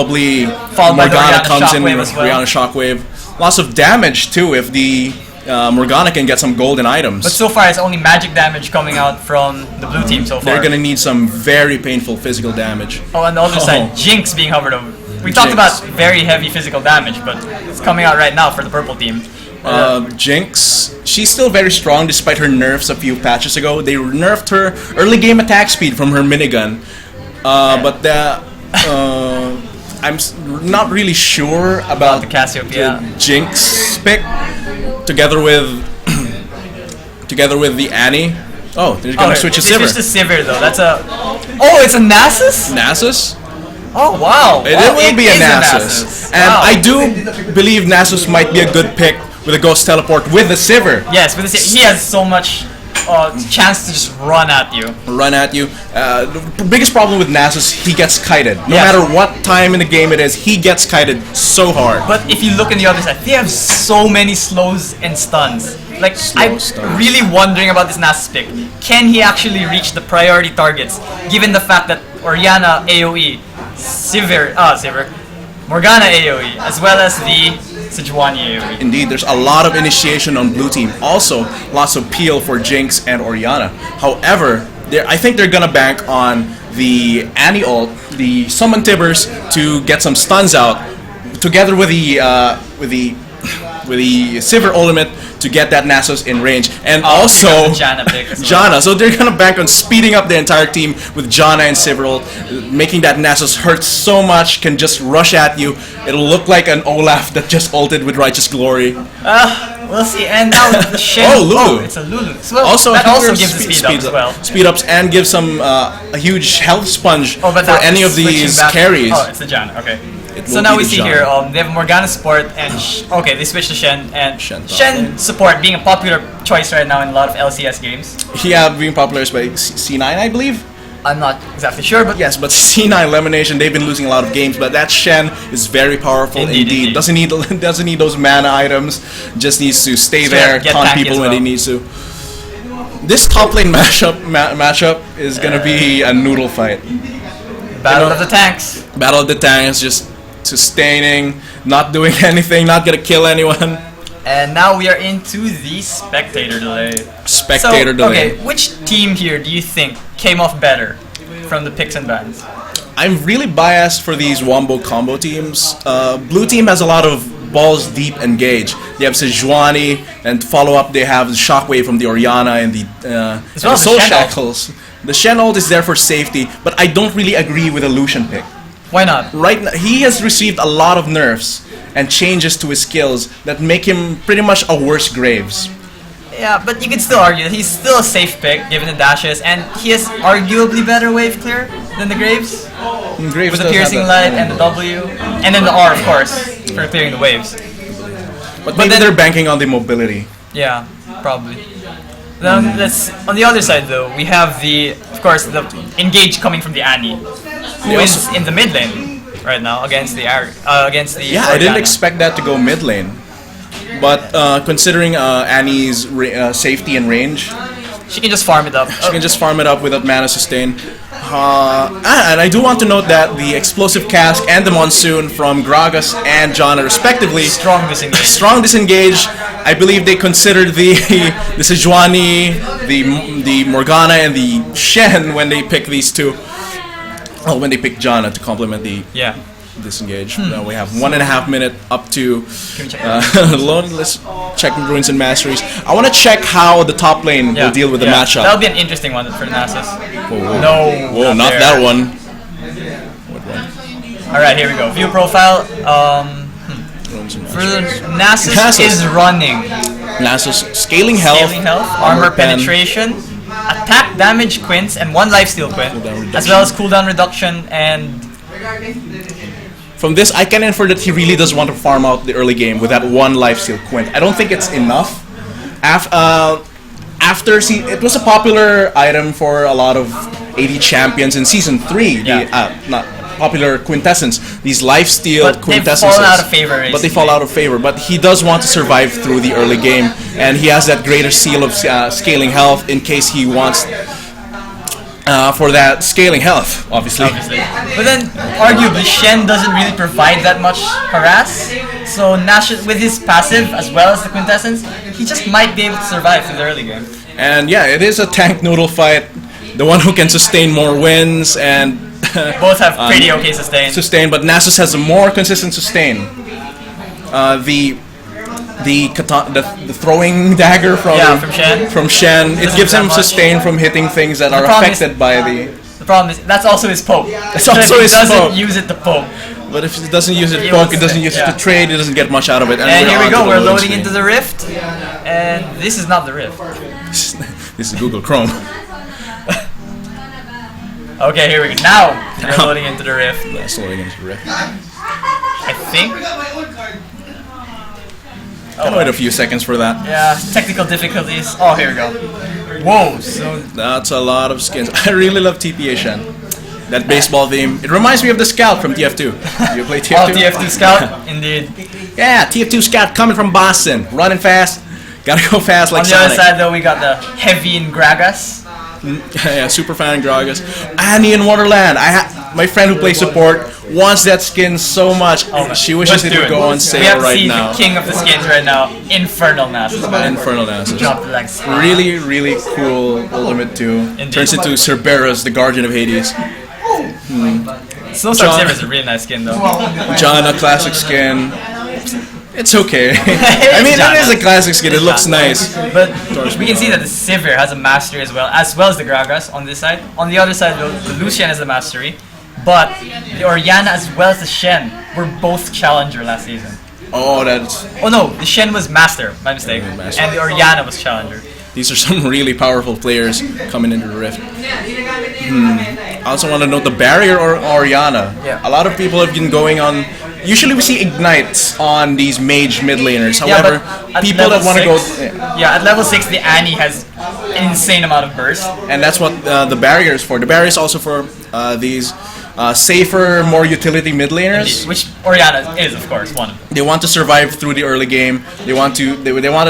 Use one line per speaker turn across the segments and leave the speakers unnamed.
Probably
Followed by the
Morgana
Rihanna
comes in
Shockwave
with
as well.
Rihanna Shockwave. Lots of damage too if the Morgana can get some golden items.
But so far, it's only magic damage coming out from the blue team so far.
They're gonna need some very painful physical damage.
Oh, on the other side, Jinx being hovered over. We talked about very heavy physical damage, but it's coming out right now for the purple team.
Jinx, she's still very strong despite her nerfs a few patches ago. They nerfed her early game attack speed from her minigun. But I'm not really sure about
the Cassiopeia.
the Jinx pick together with the Annie. Oh, they're gonna switch to Sivir.
They switched to Sivir though. That's a. Oh, it's a Nasus.
Nasus?
Oh wow!
It will be a Nasus. And
Wow.
I do believe Nasus might be a good pick with a Ghost Teleport with the Sivir.
Yes, with the he has so much chance to just run at you.
The biggest problem with Nasus, he gets kited. No matter what time in the game it is, he gets kited so hard.
But if you look on the other side, they have so many slows and stuns. Like, I'm really wondering about this Nasus pick. Can he actually reach the priority targets, given the fact that Orianna AoE, Sivir, Morgana AoE, as well as the Sejuani AoE.
Indeed, there's a lot of initiation on blue team. Also, lots of peel for Jinx and Orianna. However, I think they're gonna bank on the Annie ult, the Summon Tibbers, to get some stuns out, together with the Sivir ultimate to get that Nasus in range, and also
Janna pick as well.
Janna. So they're gonna bank on speeding up the entire team with Janna and Sivir ult, making that Nasus hurt so much, can just rush at you. It'll look like an Olaf that just ulted with Righteous Glory.
We'll see. And now the Shen.
Oh, Lulu.
Oh, it's a Lulu. So
Also,
that also
gives
gives the speed up as well.
Speed ups and gives some a huge health sponge
But
for any of
switching
these
back-
carries.
Oh, it's the Janna. Okay. So
will
now
be
we
the
see
Janna.
here, they have Morgana support and okay, they switched to Shen and
Shen
Shen support being a popular choice right now in a lot of LCS games.
Yeah, being popular by C9, I believe.
I'm not exactly sure, but
Yes, but C9 Elimination, they've been losing a lot of games, but that Shen is very powerful indeed. Doesn't need those mana items, just needs to stay there,
get
taunt
tanky
people
as
when
well.
he needs to. This top lane matchup is gonna be a noodle fight.
Battle of the Tanks.
Battle of the Tanks, just sustaining, not doing anything, not gonna kill anyone.
And now we are into the spectator delay.
Spectator delay.
Okay, which team here do you think came off better from the picks and bans?
I'm really biased for these Wombo combo teams. Blue team has a lot of balls deep engage. They have Sejuani, and to follow up they have the Shockwave from the Orianna and the Soul Shackles. The Shen ult is there for safety, but I don't really agree with the Lucian pick.
Why not?
Right now, he has received a lot of nerfs and changes to his skills that make him pretty much a worse Graves.
Yeah, but you could still argue that he's still a safe pick given the dashes, and he has arguably better wave clear than the Graves.
Graves
With the
does
piercing
have that.
light and the W, and then the R, of course, for clearing the waves.
But maybe
then
they're banking on the mobility.
Yeah, probably. Let's on the other side though, we have of course, the engage coming from the Annie, who is in the mid lane right now against the
Yeah, I didn't expect that to go mid lane. But considering Annie's safety and range,
she can just farm it up.
she can just farm it up without mana sustain. And I do want to note that the Explosive Cask and the Monsoon from Gragas and Janna respectively, strong disengage. I believe they considered the Sejuani, the Morgana, and the Shen when they pick these two. Well, when they pick Janna to complement the disengage. Now we have 1.5 minutes up to let's check Ruins and Masteries. I want to check how the top lane will deal with the matchup.
That'll be an interesting one for Nasus.
Whoa, not that one.
Alright, here we go. View profile. Nasus is running.
Nasus scaling health,
armor penetration, attack damage quints, and 1 lifesteal quint, as well as cooldown reduction and.
From this, I can infer that he really does want to farm out the early game with that 1 lifesteal quint. I don't think it's enough. It was a popular item for a lot of AD champions in Season 3. Not popular quintessence. These lifesteal quintessences.
They fall out of favor.
But they fall out of favor. But he does want to survive through the early game, and he has that greater seal of scaling health in case he wants. for that scaling health, obviously.
But then, arguably, Shen doesn't really provide that much harass. So Nash, with his passive as well as the quintessence, he just might be able to survive through the early game.
And yeah, it is a tank noodle fight. The one who can sustain more wins and
both have pretty okay sustain.
But Nasus has a more consistent sustain. The throwing dagger from Shen, it gives him sustain from hitting things that are affected by the.
The problem is that's also his poke.
It's also his poke.
Doesn't use it to poke.
But if it doesn't use it to poke, it doesn't use it to trade. It doesn't get much out of it.
And here we go. We're loading into the Rift, and this is not the Rift.
This is Google Chrome.
Okay, here we go. Now we're loading into the Rift.
That's loading into the Rift.
I think.
I'll wait a few seconds for that.
Yeah, technical difficulties. Oh, here we go. Whoa, so
that's a lot of skins. I really love TPA Shen. That baseball theme. It reminds me of the Scout from TF2. You play TF2?
Oh, TF2 Scout, indeed.
Yeah, TF2 Scout coming from Boston, running fast. Gotta go fast like Sonic.
On the other side, though, we got the heavy in Gragas.
Yeah, super fan Gragas. Annie in Wonderland. My friend who plays support wants that skin so much. She wishes it would go on sale right now.
We have to see the king of the skins right now, Infernal Nasus.
Infernal Nasus.
Drop the legs.
Really, really cool ultimate too.
Indeed.
Turns into Cerberus, the Guardian of Hades.
Snowstorm Zero is a really nice skin though.
John, a classic skin. It's okay. I mean, it is a classic skin. It looks nice.
But we can see that the Sivir has a mastery as well as the Gragas on this side. On the other side, the Lucian has the mastery. But the Orianna as well as the Shen were both challenger last season.
Oh, that's...
Oh no, the Shen was master, my mistake. And the Orianna was challenger.
These are some really powerful players coming into the Rift. I also want to note the Barrier or Orianna.
Yeah.
A lot of people have been going on... Usually we see Ignites on these mage mid laners. However, people that want to go...
Yeah, at level 6 the Annie has an insane amount of burst.
And that's what the Barrier is for. The Barrier is also for these safer, more utility mid laners.
Indeed, which Orianna is, of course, one of them.
They want to survive through the early game. They want to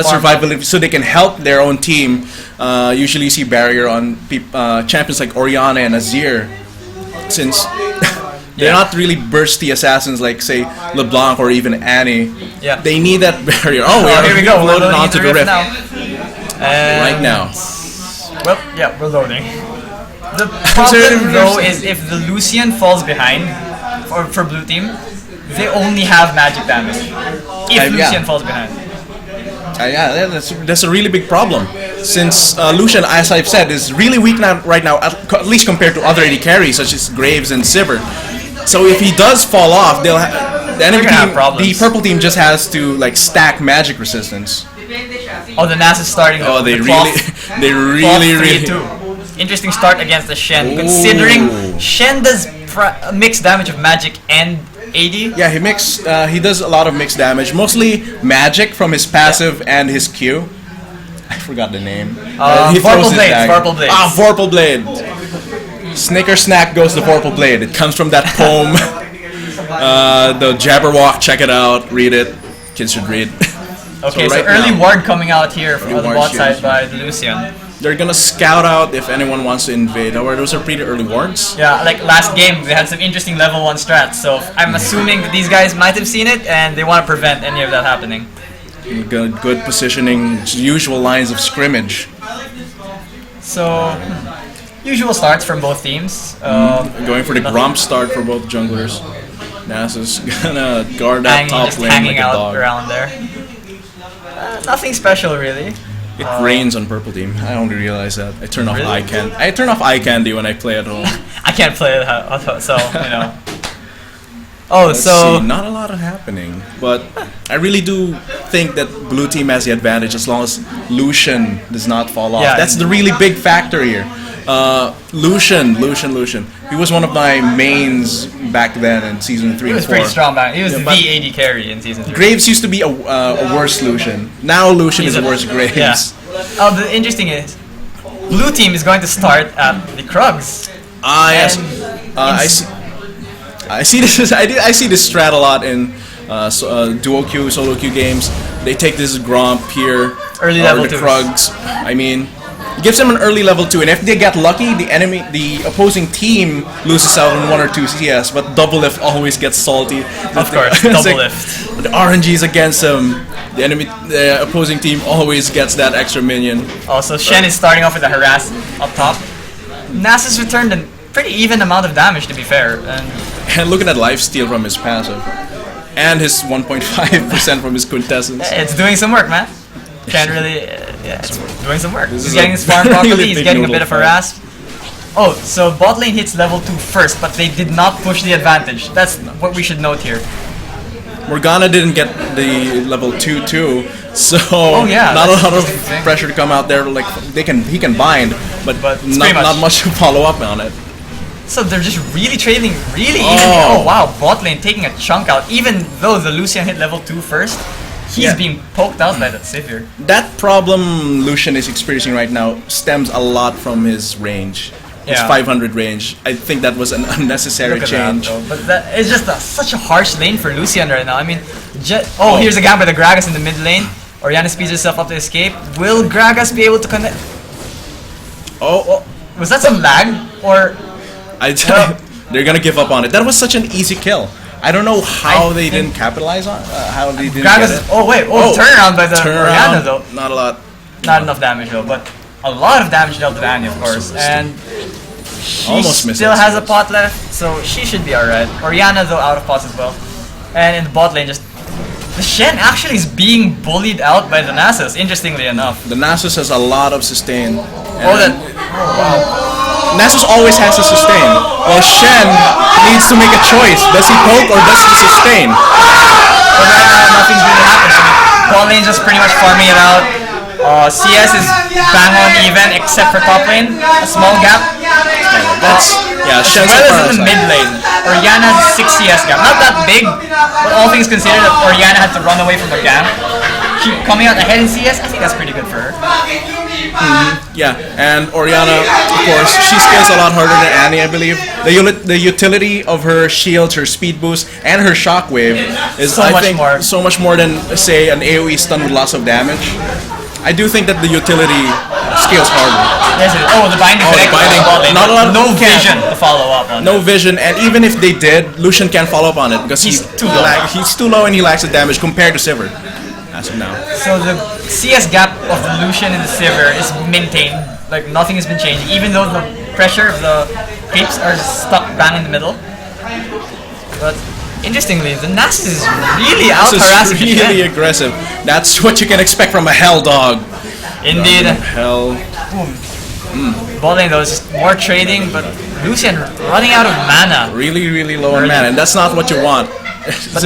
survive so they can help their own team. Usually you see Barrier on champions like Orianna and Azir, since they're not really bursty assassins like, say, LeBlanc or even Annie.
Yeah.
They need that Barrier.
Here we go. We're loading
onto the Rift
now.
Right now.
Well, yeah, we're loading. The problem though is if the Lucian falls behind for blue team, they only have magic damage. If Lucian falls behind.
Yeah, that's a really big problem. Since Lucian, as I've said, is really weak right now, at least compared to other AD carries such as Graves and Sivir. So if he does fall off, the enemy team, the purple team just has to like stack magic resistance.
Oh, the Nas is starting.
Oh, they really.
Interesting start against the Shen, considering Shen does mixed damage of magic and AD.
Yeah, he does a lot of mixed damage, mostly magic from his passive and his Q. I forgot the name. He throws his dagger.
Vorpal Blade.
Ah, Vorpal Blade. Snicker snack goes to Vorpal Blade. It comes from that poem. The Jabberwock, check it out, read it. Kids should read.
Okay, so early ward coming out here from the bot side by the Lucian.
They're gonna scout out if anyone wants to invade. However, those are pretty early wards.
Yeah, like last game, they had some interesting level 1 strats. So I'm assuming that these guys might have seen it and they want to prevent any of that happening.
Good positioning, usual lines of scrimmage.
So, usual starts from both teams.
Going for the Gromp start for both junglers. Nasus gonna guard that top lane
hanging
like a
out
dog.
around there. Nothing special, really.
It rains on purple team. I only realize that. I turn off eye candy. I turn off eye candy when I play at home.
I can't play it, so you know.
Let's see, not a lot of happening, but I really do think that blue team has the advantage as long as Lucian does not fall off. That's the really big factor here. Lucian. He was one of my mains back then in season 3 and 4.
He was pretty strong back. He was the AD carry in season 3.
Graves used to be a worse Lucian. Now Lucian is a worse Graves.
Yeah. Oh, the interesting is, blue team is going to start at the Krugs.
Yes. I see this. I see this strat a lot in duo queue, solo queue games. They take this Gromp here,
early level
the Krugs. I mean, It gives him an early level 2, and if they get lucky, the opposing team loses out on 1 or 2 CS, but double lift always gets salty.
Of course, double lift.
The RNGs against him, the opposing team always gets that extra minion.
Oh, so Shen is starting off with a harass up top. Nasus returned a pretty even amount of damage, to be fair.
And look at that lifesteal from his passive. And his 1.5% from his quintessence.
It's doing some work, man. Can't really... yeah, it's doing some work. He's getting his farm properly, he's getting a bit of a rasp. Oh, so bot lane hits level 2 first, but they did not push the advantage. That's what we should note here.
Morgana didn't get the level 2 too, so
yeah,
not a lot of pressure to come out there. Like he can bind, but not much to follow up on it.
So they're just really trading really evenly. Oh wow, bot lane taking a chunk out. Even though the Lucian hit level 2 first, he's being poked out by that Sivir.
That problem Lucian is experiencing right now stems a lot from his range. His 500 range. I think that was an unnecessary change.
But it's just such a harsh lane for Lucian right now. I mean, here's a gap by the Gragas in the mid lane. Orianna speeds herself up to escape. Will Gragas be able to connect? Was that some lag? Or...
they're gonna give up on it. That was such an easy kill. I don't know how they didn't capitalize on how they didn't get it.
Turnaround by the Orianna though.
Not a lot.
Not enough damage though, but a lot of damage dealt to Annie, of course. And she still has a pot left, so she should be alright. Orianna though out of pots as well. And in the bot lane, just the Shen actually is being bullied out by the Nasus, interestingly enough.
The Nasus has a lot of sustain.
Wow.
Nasus always has to sustain. Well, Shen needs to make a choice. Does he poke or does he sustain?
But right now, nothing's really happened. Bot lane's just pretty much farming it out. CS is bang on even except for top lane. A small gap.
Shen's
in the mid lane. Orianna has 6 CS gap. Not that big, but all things considered, that Orianna had to run away from the gap. She coming out ahead in CS, I think that's pretty good for her.
Yeah, and Orianna, of course, she scales a lot harder than Annie, I believe. The utility of her shields, her speed boost, and her shockwave is, so much more than, say, an AoE stun with lots of damage. I do think that the utility scales harder.
Yes, the binding.
Not a lot.
No vision to follow up on.
No vision, and even if they did, Lucian can't follow up on it because he's too low. He's too low and he lacks the damage compared to Sivir. As of now.
So the CS gap of the Lucian and the Sivir is maintained. Like nothing has been changed, even though the pressure of the creeps are stuck bang in the middle. But interestingly, the Nasus is really out harassing the Shen.
Really aggressive. That's what you can expect from a Hell dog.
Indeed.
Hell.
Bot lane though is just more trading, but Lucian running out of mana.
Really low on mana, and that's not what you want. But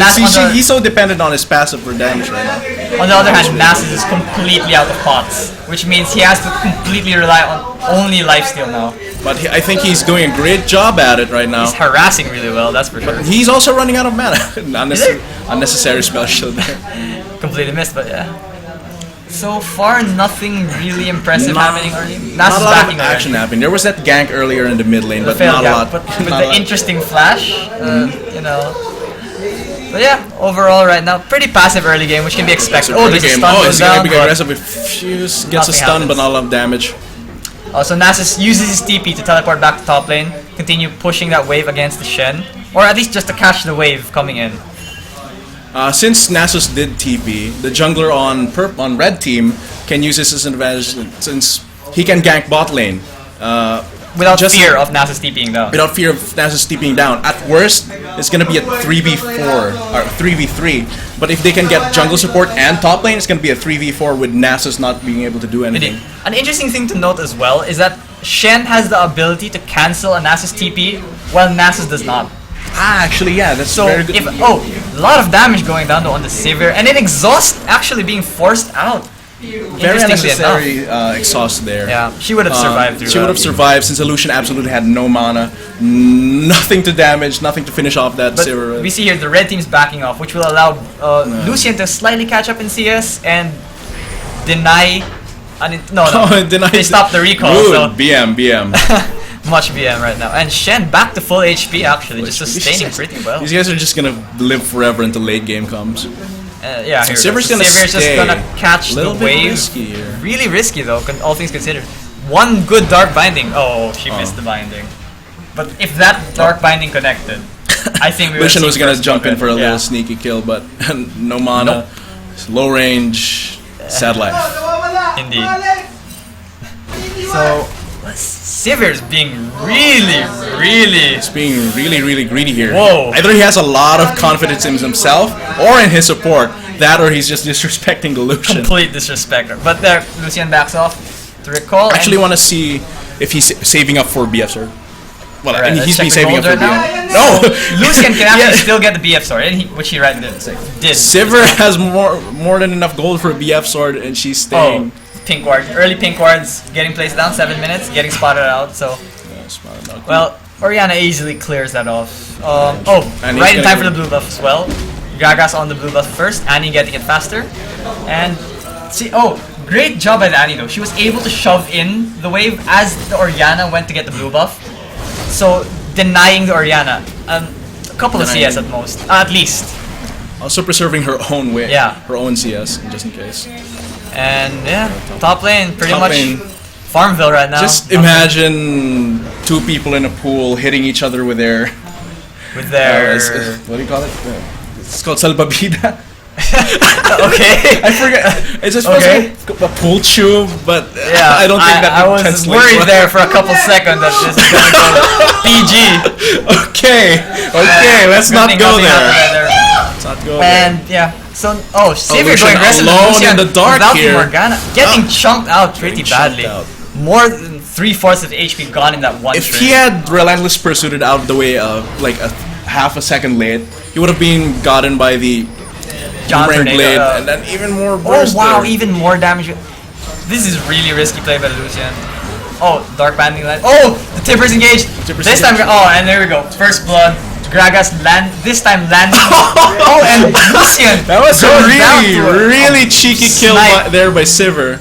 he's so dependent on his passive for damage right now.
On the other hand, Nasus is completely out of pots, which means he has to completely rely on only lifesteal now.
But I think he's doing a great job at it right now.
He's harassing really well, that's for sure.
But he's also running out of mana. Unnecessary spell shield there.
Completely missed, but yeah. So far, nothing really impressive happening early.
Not a lot of action happening. There was that gank earlier in the mid lane, but not a lot.
But with the interesting flash, you know. But yeah, overall right now, pretty passive early game, which can be expected.
There's a stun he's gonna be aggressive with Fuse, gets a stun but not a lot of damage.
So Nasus uses his TP to teleport back to top lane, continue pushing that wave against the Shen, or at least just to catch the wave coming in.
Since Nasus did TP, the jungler on red team can use this as an advantage since he can gank bot lane.
Without fear of Nasus TPing down.
Without fear of Nasus TPing down. At worst, it's gonna be a 3v4 or 3v3. But if they can get jungle support and top lane, it's gonna be a 3v4 with Nasus not being able to do anything.
Indeed. An interesting thing to note as well is that Shen has the ability to cancel a Nasus TP, while Nasus does not.
Actually, yeah, that's
so
very good.
A lot of damage going down though on the Sivir, and then exhaust actually being forced out.
Very unnecessary exhaust there.
Yeah, she would have survived through
She would have survived since Illusion absolutely had no mana, nothing to damage, nothing to finish off that Sivir.
We see here the red team's backing off, which will allow Lucian to slightly catch up in CS and deny. They stopped the recall.
Good.
So
BM.
Much BM right now. And Shen back to full HP actually, just sustaining pretty well.
These guys are just gonna live forever until late game comes.
Yeah,
so Sivir's
just gonna catch the wave.
Risky here.
Really risky though, all things considered. One good dark binding. Oh, she missed the binding. But if that dark binding connected, I think we
Lucian was gonna jump in for a little sneaky kill, but no mana, low range, sad life.
Indeed. So Sivir's being really
really greedy here.
Whoa.
Either he has a lot of confidence in himself or in his support, that or he's just disrespecting the Lucian.
complete disrespect. But there, Lucian backs off to recall.
I actually want to see if he's saving up for BF sword. Well,
Right,
I mean,
let's
he's
check
been
the
saving up
gold
for
right
BF.
now.
No,
Lucian can actually
Yeah.
still get the BF sword, and which he right did.
Sivir has more than enough gold for a BF sword, and she's staying.
Pink ward, early pink wards, getting placed down 7 minutes, getting spotted out. So, well, Orianna easily clears that off.
And
Right
he's
in time
gonna
for the blue buff as well. Gragas on the blue buff first, Annie getting it faster, and see, great job by the Annie though. She was able to shove in the wave as the Orianna went to get the blue buff. So denying the Orianna a couple of CS at most, at least.
Also preserving her own way,
Yeah.
her own CS, just in case.
And yeah, top lane pretty
Top
much
lane.
Farmville right now.
Just imagine two people in a pool hitting each other with their
with their
what do you call it? It's called salbabida.
okay.
I forget. It's just supposed to be a pool tube, but
Yeah,
I don't think that
I was
translates
worried
well.
there for a couple seconds that this is gonna go PG.
Okay, let's
Good
not
thing
go
nothing
there.
happened right there.
Let's not go there.
And yeah, so Xavier
Lucian
going aggressive
alone
Lucian
in the dark
without
here.
Morgana getting chunked out pretty
chunked
badly.
out.
More than 3/4 of HP gone in that one.
If
trade.
he had relentless pursued it out of the way, like a half a second late, he would have been gotten by the
John
Boomerang
Tornado,
blade, and then even more
oh
burst
wow,
there.
even more damage. This is really risky play by Lucian. Oh, dark banding line. Oh, the Tipper's engaged.
Tipper's
this time,
engaged.
and there we go. First blood. Gragas land. This time landing. Oh, and Lucian.
That was a
goes down to a-
really cheeky kill
snipe.
there by Sivir.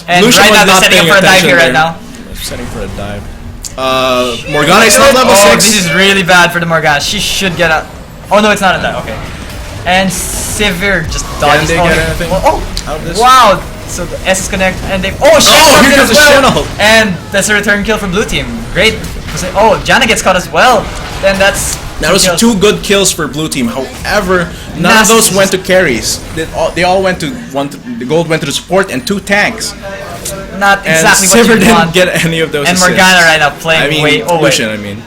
And
Lucian
right
was
now they're
not
setting up
paying
for a dive
attention
here right
there.
now.
Setting for a dive. Morgana is not level 6.
This is really bad for the Morgana. She should get a. Oh no, it's not a dive. Okay. And Sivir just dodges.
they get anything
Oh,
out of this?
wow. So the S is connect and they. Oh, Shen
Oh,
comes
here
in
comes
as
the Shen
well.
ult.
And that's a return kill from blue team. Great. Oh, Janna gets caught as well. Then that's.
That was
kills.
2 good kills for blue team. However, none of
Nasty
those went to carries. They all went to the gold went to the support and 2 tanks.
Not
And
exactly what
Sivir
you
didn't
want.
get any of those.
And
assists.
Morgana right now playing
I mean,
way. Oh wait.
Lucian, I mean.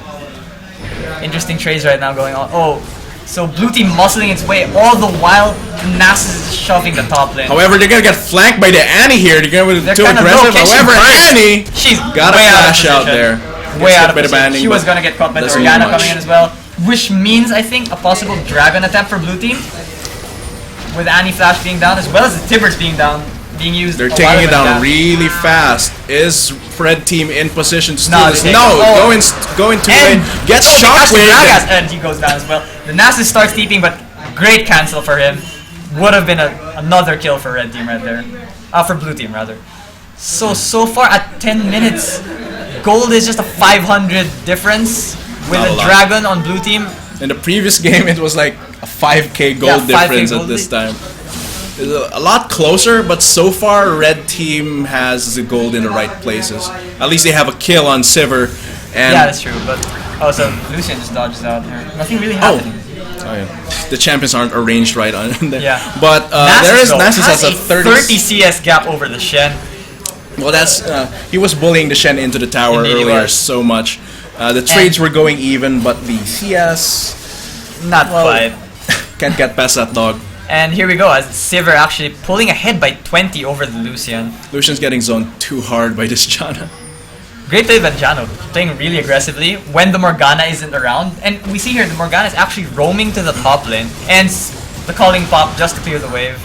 Interesting trades right now going on. Oh, so blue team muscling its way all the while Nasus is shoving the top lane.
However, they're gonna get flanked by the Annie here. They're gonna be
They're
too
kinda
aggressive.
low. Can she
However,
burst?
Annie
She's
got a
way
flash
out
out
of
there.
position. Way
Gets
out
hit
of
by the
position.
banding,
She was
but
gonna get caught by the
doesn't
Orianna
do
coming
much.
in as well, which means I think a possible dragon attempt for blue team with Annie flash being down as well as the Tibbers being down, being used.
They're
a
taking
while
it
ago
down
now.
really fast. Is Fred team in position to steal
No,
this?
they take
No,
it. Oh.
going to
And
lane. Gets
they catch the
shockwave.
Gragas, and he goes down as well. The Nasus starts TPing, but great cancel for him. Would have been another kill for red team right there. For blue team rather. So far at 10 minutes, gold is just a 500 difference with
Not a
a
lot.
dragon on blue team.
In the previous game, it was like a 5k gold
Yeah, 5K
difference
gold
at this time. It's a lot closer, but so far, red team has the gold in the right places. At least they have a kill on Sivir. And
Yeah, that's true. But so Lucian just dodges out here. Nothing really happening.
Oh yeah. The champions aren't arranged right on there.
Yeah.
But Nasus has a 30
CS gap over the Shen.
Well, that's he was bullying the Shen into the tower
Indeed he
earlier
was.
so much. The trades were going even, but the CS
Not quite.
can't get past that dog.
And here we go, as Sivir actually pulling ahead by 20 over the Lucian.
Lucian's getting zoned too hard by this Janna.
Great play by Jano, playing really aggressively when the Morgana isn't around. And we see here the Morgana is actually roaming to the top lane, and the calling pop just to clear the wave.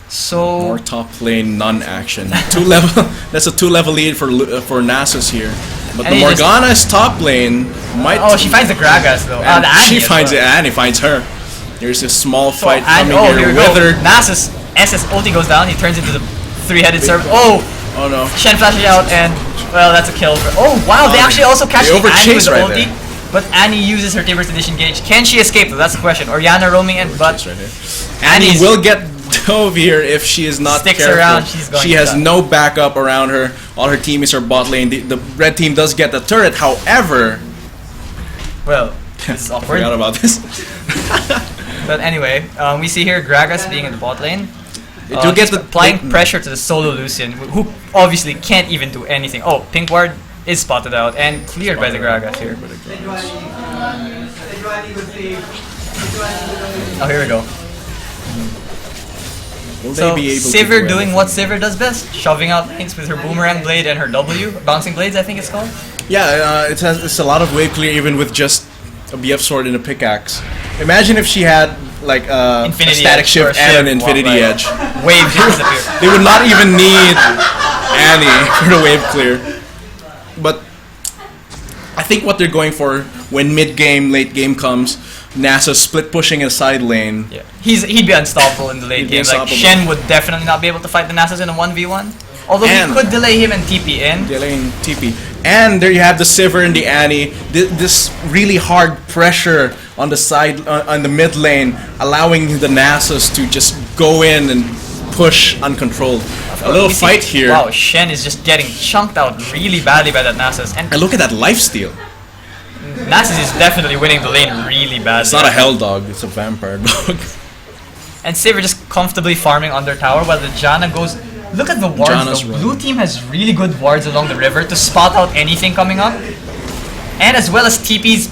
So
More top lane non-action. 2 level. That's a 2-level lead for Nasus here. But
And
the
he just-
Morgana's top lane might.
oh, she finds the Gragas though.
and
The Annie
she
as
finds
well.
it. Annie finds her. There's a small
So,
fight
and,
coming
here
here.
we go.
Withered.
Nasus SS ulti goes down. He turns into the 3-headed serpent. Oh,
Oh no.
Shen flashes out, and well, that's a kill. Oh wow, they actually also catch
they
the Annie with
overchased
the
right
ulti.
there.
But Annie uses her Tibbers to disengage. Can she escape though? That's the question. Orianna roaming in, but
That's right here.
Annie's
Annie will get Cove here, if she is not
Sticks
careful,
around, she's going
she
to
has
die.
no backup around her. All her teammates are bot lane. The red team does get the turret, however...
Well, this is
I
awkward.
forgot about this.
But anyway, we see here Gragas being in the bot lane.
Do get the
applying pressure to the solo Lucian, who obviously can't even do anything. Oh, pink ward is spotted out and cleared by the Gragas here. Oh, here we go.
Will
So
they be able to
Sivir
do
doing
anything?
what Sivir does best, shoving out things with her boomerang blade and her W, bouncing blades I think it's called.
Yeah, it's a lot of wave clear even with just a BF sword and a pickaxe. Imagine if she had like a static
Edge or a
shift and an infinity
right.
edge.
Wave disappear.
They would not even need Annie for the wave clear. But I think what they're going for when mid game, late game comes, NASA split pushing a side lane.
Yeah. He'd be unstoppable in the late
He'd be
game. Like
unstoppable.
Shen would definitely not be able to fight the Nasus in a 1v1. Although
And-
he could delay him and TP in.
Delaying TP. And there you have the Sivir and the Annie. This really hard pressure on the side, on the mid lane, allowing the Nasus to just go in and push uncontrolled. A little
We see-
fight here.
Wow, Shen is just getting chunked out really badly by that Nasus. And
And look at that lifesteal.
Nasus is definitely winning the lane really badly.
It's not a hell dog, it's a vampire dog.
And Sivir just comfortably farming under tower while the Janna goes... Look at the wards
Janna's
though.
run.
Blue team has really good wards along the river to spot out anything coming up. And as well as TP's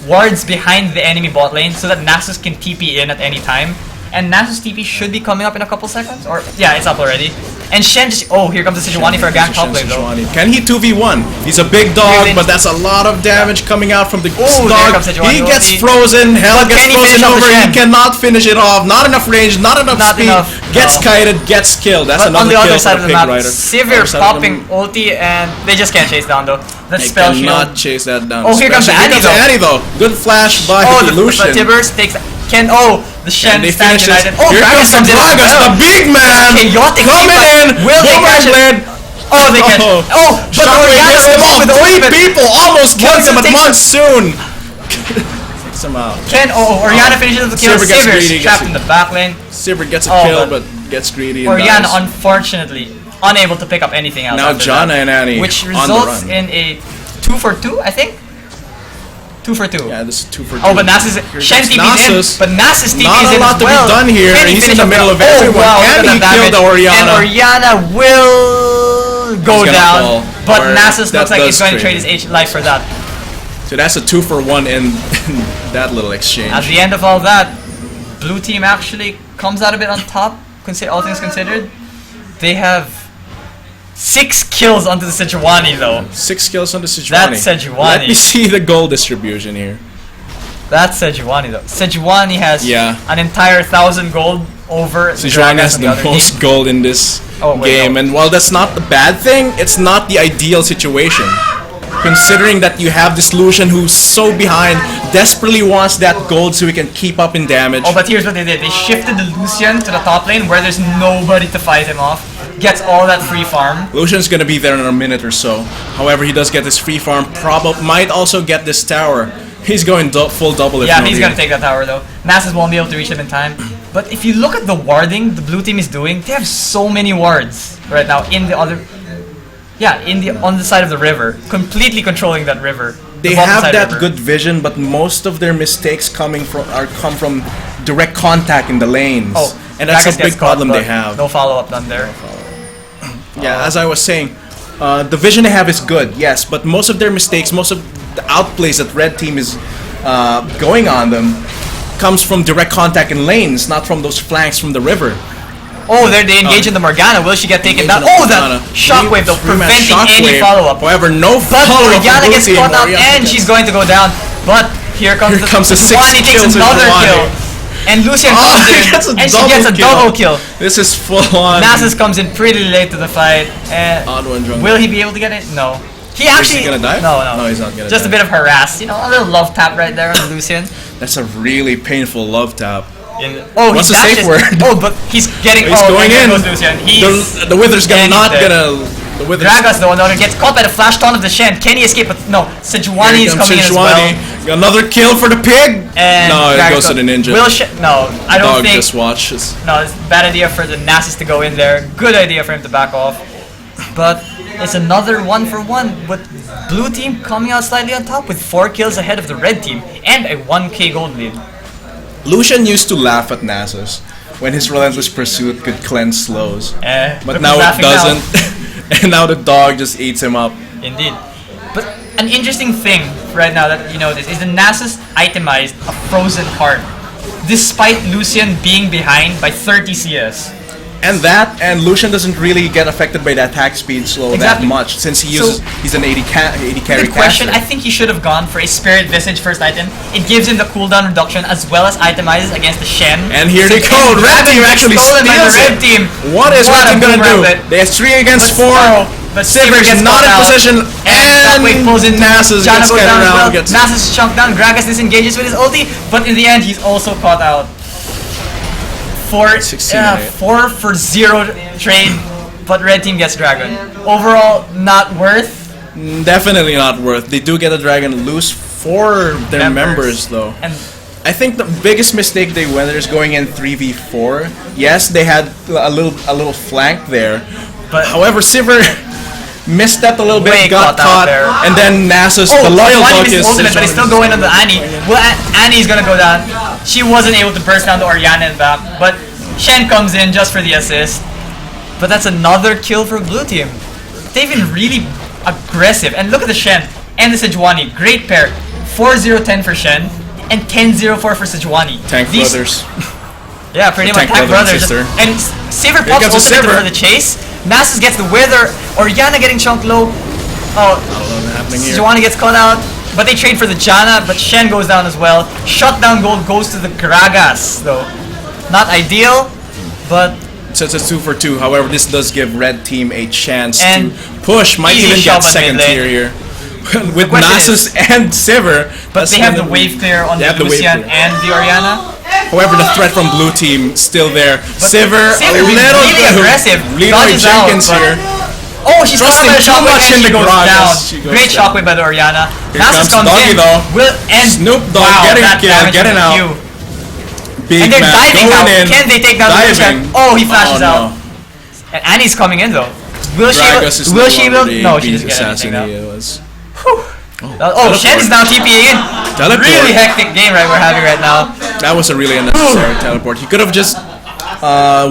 wards behind the enemy bot lane so that Nasus can TP in at any time. And Nasus TP should be coming up in a couple seconds. Or, yeah, it's up already. And Shen just... Oh, here comes the Sejuani for a gank top lane though.
Can he 2v1? He's a big dog, but that's a lot of damage coming out from the
Oh, there
dog.
comes Sejuani.
He gets
He-
frozen, hell
But
gets
can he
frozen
finish off the
over, he
Shen?
cannot finish it off. Not enough range, not enough
Not
speed.
enough,
Gets
no.
kited, gets killed. That's
But on
another
the
kill
other side
for
of the
Pig
map,
Rider.
Sivir
Other side of the
popping ulti and they just can't chase down though. That
They
spell
cannot
shield.
chase that down.
Oh, here comes
Especially-
Annie, though.
Annie though. Good flash by
Oh,
the
the
Lucian.
Tibbers takes... the Shen
And they
stand
finish this.
united. Oh,
Here
Gragas
comes the
in as
Gragas,
well.
the big man.
Chaotic
Coming
team,
in.
will they catch it?
Blade.
Oh, they catch it. Oh, but
Shockwave
Oriana
hits them
will
off.
with the
3
ultimate.
people almost killing them, but
takes-
Monsoon takes them out.
Oriana finishes the kill.
Sivir gets
Sivir
greedy,
trapped
gets
in the back lane.
Sivir gets a
Oh,
kill,
but-
but gets greedy and
Oriana,
dies.
unfortunately, unable to pick up anything else.
Now
after
Janna
that,
and Annie
which
on the
results
run.
in a 2 for 2, I think. 2 for 2.
Yeah, this is 2 for 2.
Oh, but Nasus Shen
comes
TP's
Nasus.
in, but Nasus TP's
Not a
in
lot
as
to be
well.
done here,
Can he
he's in
finish
the
up
middle
the-
of everyone.
Oh, wow,
Can
look at
he
that
kill
damage.
the Oriana?
And Oriana will go
gonna
down,
fall.
but
Or
Nasus
that
looks like he's
does
going to
trade.
trade his life for that.
So that's a 2 for 1 in that little exchange.
At the end of all that, blue team actually comes out a bit on top, all things considered. They have 6 kills onto the Sejuani though.
6 kills on the Sejuani.
That's Sejuani.
Let me see the goal distribution here.
That's Sejuani though. Sejuani has
Yeah.
an entire 1,000 gold over
Sejuani
Gragas
has
on
the
other
most
team.
gold in this
Oh, wait,
game,
no.
and while that's not a bad thing, it's not the ideal situation. Considering that you have this Lucian who's so behind, desperately wants that gold so he can keep up in damage.
Oh, but here's what they did. They shifted the Lucian to the top lane where there's nobody to fight him off. Gets all that free farm.
Lucian's gonna be there in a minute or so. However, he does get this free farm. Might also get this tower. He's going full double. If
Yeah,
no
he's
reason.
gonna take that tower though. Nasus won't be able to reach him in time. But if you look at the warding the blue team is doing, they have so many wards right now in the other... Yeah, on the side of the river. Completely controlling that river.
They
The bottom
have
side
that
river.
good vision, but most of their mistakes come from direct contact in the lanes.
Oh,
and that's
Gragas
a big
gets caught,
problem they
but
have.
No follow-up done there.
Yeah, as I was saying, the vision they have is good, yes, but most of their mistakes, most of the outplays that red team is going on them, comes from direct contact in lanes, not from those flanks from the river.
Oh, there they engage in the Morgana. Will she get taken down?
Engage in
Oh,
the
that
Morgana.
shockwave though,
Three-man
preventing any
Shockwave.
follow-up.
However, no
But
follow-up from
Oriana
blue
gets
team.
caught out
Oriana
and
gets-
she's going to go down. But here comes
Here comes the 6
Sejuani takes
kills in
another
Sejuani.
kill. And Lucian
Oh,
comes
he
in
gets a
and she gets a double kill.
This is full on.
Nasus comes in pretty late to the fight. And
Odd one jungle.
will he be able to get it? No. He
Is
actually...
he gonna die?
No, no.
No, he's not gonna
Just
die.
a bit of harass. You know, a little love tap right there on the Lucian.
That's a really painful love tap.
Oh,
What's
he
the safe
dashes.
word?
Oh, but he's getting...
He's going
there
in.
goes Lucian.
The Wither's
and he's
not
dead.
gonna. The Wither's
Gragas though, gets caught by the flash taunt of the Shen. Can he escape? But no, Sejuani is coming in as well.
Another kill for the pig.
And
no, it
Gragas
goes to the ninja.
No, I don't
Dog
think.
just watches.
No, it's a bad idea for the Nasus to go in there. Good idea for him to back off. But it's another 1-for-1 with blue team coming out slightly on top with 4 kills ahead of the red team and a 1k gold lead.
Lucian used to laugh at Nasus when his relentless pursuit could cleanse slows. But now it doesn't. And now the dog just eats him up.
Indeed. But an interesting thing right now that you notice is the Nasus itemized a frozen heart despite Lucian being behind by 30 CS.
And Lucian doesn't really get affected by the attack speed slow that much since he's an 80 carry
question,
caster.
I think he should have gone for a Spirit Visage first item. It gives him the cooldown reduction as well as itemizes against the Shen.
And here they go. Red team actually steals
red team.
What is Red team gonna do? They have 3 against 4.
But
Sivir is not in position, and
pulls in
Nasus gets
goes down
around.
as well. Nasus chunked down. Gragas disengages with his ulti, but in the end he's also caught out. 4 for 0 trade, but red team gets dragon. Overall, not worth.
Definitely not worth. They do get a dragon loose for their members though.
And
I think the biggest mistake they went is going in 3v4. Yes, they had a little flank there, but however, Sivir misstepped a little bit, got caught, and then Nasus, the loyal dog is
ultimate, but he's still going on the Annie. Well, Annie's gonna go down. She wasn't able to burst down to Orianna and back, but Shen comes in just for the assist. But that's another kill for blue team. They've been really aggressive, and look at the Shen and the Sejuani. Great pair. 4-0-10 for Shen and 10-0-4 for Sejuani.
Tank brothers.
Yeah, pretty much tank brothers. And Sivir pops ultimate for the chase. Nasus gets the Wither. Orianna getting chunked low. Oh, Sejuani gets caught out. But they trade for the Janna, but Shen goes down as well. Shutdown gold goes to the Gragas, though. Not ideal, but...
So it's a 2 for 2. However, this does give red team a chance to push. Might even get second tier here. With Nasus and Sivir.
But they have the wave clear on the Lucian and the Orianna.
However, the threat from blue team still there. Sivir
really aggressive.
Leroy Jenkins here.
Oh, she's
trusting too much in the Gragas.
Great shockwave by the Orianna. Nasus comes
Doggy
in.
Though.
Snoop
Dogg getting out. Big
and they're diving now. Can they take down the Lucian? Oh, he flashes out. And Annie's coming in though. Will she? No, she doesn't get anything now. Oh, Shen is now TPing in. Really hectic game we're having right now.
That was a really unnecessary teleport. He could have just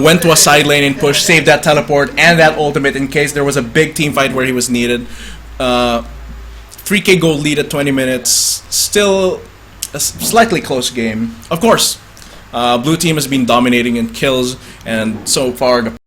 went to a side lane and pushed, saved that teleport and that ultimate in case there was a big team fight where he was needed. 3k gold lead at 20 minutes. Still a slightly close game. Of course, blue team has been dominating in kills, and so far the